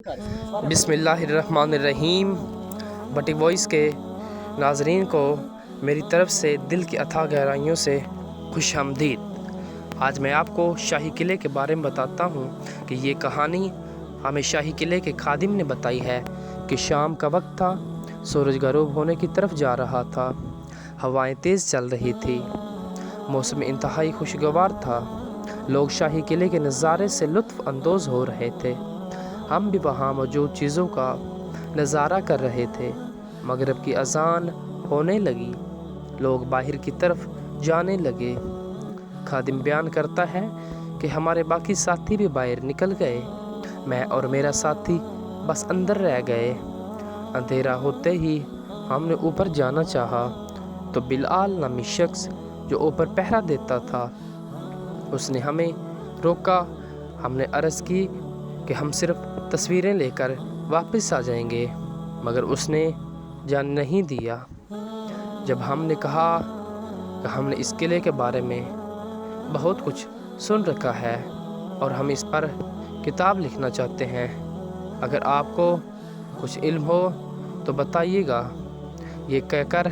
बिस्मिल्लाहिर्रहमानिर्रहीम। बटी वॉइस के नाज़रीन को मेरी तरफ़ से दिल की अथाह गहराइयों से खुश आमदीद। आज मैं आपको शाही किले के बारे में बताता हूँ कि ये कहानी हमें शाही किले के खादिम ने बताई है कि शाम का वक्त था, सूरज गरूब होने की तरफ जा रहा था, हवाएं तेज़ चल रही थी, मौसम इंतहाई खुशगवार था, लोग शाही किले के नज़ारे से लुत्फ़ अंदोज़ हो रहे थे। हम भी वहाँ मौजूद चीज़ों का नज़ारा कर रहे थे। मगरिब की अज़ान होने लगी, लोग बाहर की तरफ जाने लगे। खादिम बयान करता है कि हमारे बाकी साथी भी बाहर निकल गए, मैं और मेरा साथी बस अंदर रह गए। अंधेरा होते ही हमने ऊपर जाना चाहा तो बिलाल नामी शख्स जो ऊपर पहरा देता था, उसने हमें रोका। हमने अर्ज़ की कि हम सिर्फ़ तस्वीरें लेकर वापस आ जाएंगे, मगर उसने जान नहीं दिया। जब हमने कहा कि हमने इस किले के बारे में बहुत कुछ सुन रखा है और हम इस पर किताब लिखना चाहते हैं, अगर आपको कुछ इल्म हो तो बताइएगा। ये कहकर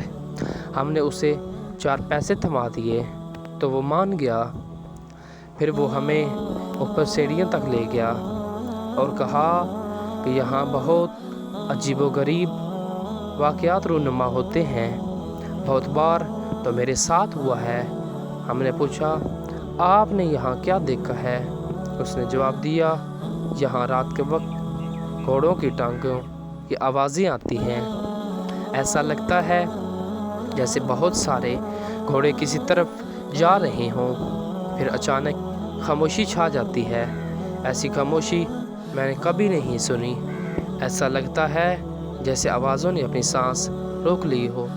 हमने उसे 4 पैसे थमा दिए तो वो मान गया। फिर वो हमें ऊपर सीढ़ियों तक ले गया और कहा कि यहाँ बहुत अजीबोगरीब वाक़यात रूनुमा होते हैं, बहुत बार तो मेरे साथ हुआ है। हमने पूछा, आपने यहाँ क्या देखा है? उसने जवाब दिया, यहाँ रात के वक्त घोड़ों की टांगों की आवाज़ें आती हैं। ऐसा लगता है जैसे बहुत सारे घोड़े किसी तरफ जा रहे हों। फिर अचानक खामोशी छा जाती है। ऐसी खामोशी मैंने कभी नहीं सुनी। ऐसा लगता है जैसे आवाज़ों ने अपनी सांस रोक ली हो।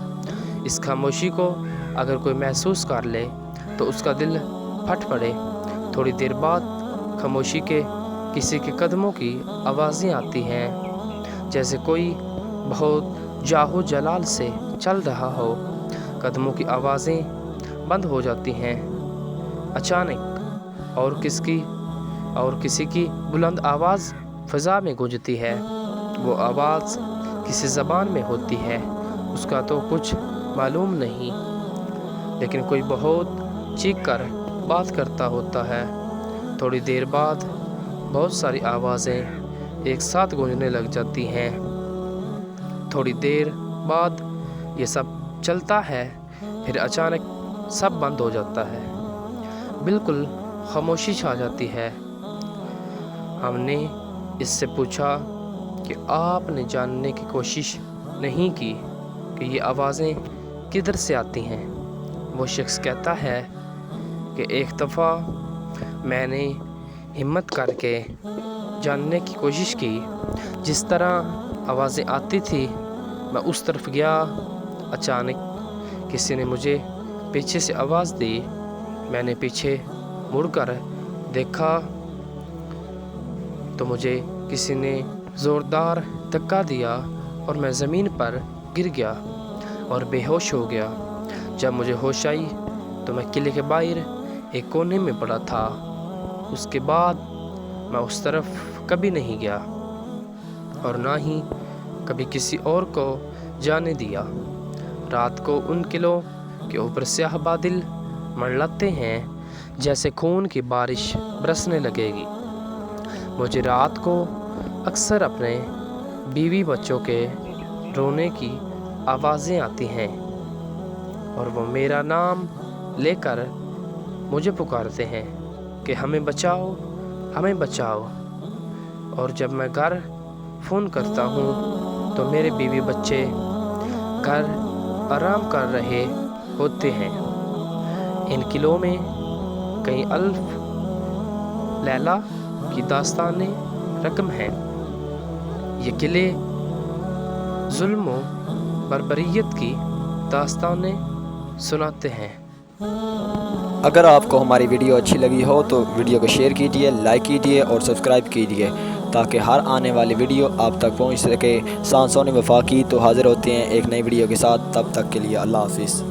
इस खामोशी को अगर कोई महसूस कर ले तो उसका दिल फट पड़े। थोड़ी देर बाद खामोशी के किसी के कदमों की आवाज़ें आती हैं, जैसे कोई बहुत जाहो जलाल से चल रहा हो। कदमों की आवाज़ें बंद हो जाती हैं। अचानक और किसी की बुलंद आवाज़ फ़ज़ा में गूंजती है। वो आवाज़ किसी ज़बान में होती है, उसका तो कुछ मालूम नहीं, लेकिन कोई बहुत चीख कर बात करता होता है। थोड़ी देर बाद बहुत सारी आवाज़ें एक साथ गूंजने लग जाती हैं। थोड़ी देर बाद ये सब चलता है, फिर अचानक सब बंद हो जाता है, बिल्कुल खामोशी छा जाती है। हमने इससे पूछा कि आपने जानने की कोशिश नहीं की कि ये आवाज़ें किधर से आती हैं? वो शख्स कहता है कि एक दफ़ा मैंने हिम्मत करके जानने की कोशिश की, जिस तरह आवाज़ें आती थी मैं उस तरफ गया। अचानक किसी ने मुझे पीछे से आवाज़ दी। मैंने पीछे मुड़कर देखा तो मुझे किसी ने ज़ोरदार धक्का दिया और मैं ज़मीन पर गिर गया और बेहोश हो गया। जब मुझे होश आई तो मैं किले के बाहर एक कोने में पड़ा था। उसके बाद मैं उस तरफ कभी नहीं गया और ना ही कभी किसी और को जाने दिया। रात को उन किलों के ऊपर स्याह बादल मंडलाते हैं, जैसे खून की बारिश बरसने लगेगी। मुझे रात को अक्सर अपने बीवी बच्चों के रोने की आवाज़ें आती हैं और वो मेरा नाम लेकर मुझे पुकारते हैं कि हमें बचाओ, हमें बचाओ। और जब मैं घर फ़ोन करता हूँ तो मेरे बीवी बच्चे घर आराम कर रहे होते हैं। इन किलों में कई अल्फ लैला की दास्तानें रकम हैं। ये किले जुल्म व बर्बरियत की दास्तानें सुनाते हैं। अगर आपको हमारी वीडियो अच्छी लगी हो तो वीडियो को शेयर कीजिए, लाइक कीजिए और सब्सक्राइब कीजिए ताकि हर आने वाली वीडियो आप तक पहुंच सके। सांसों ने वफा की तो हाज़िर होते हैं एक नई वीडियो के साथ। तब तक के लिए अल्लाह हाफ़िज़।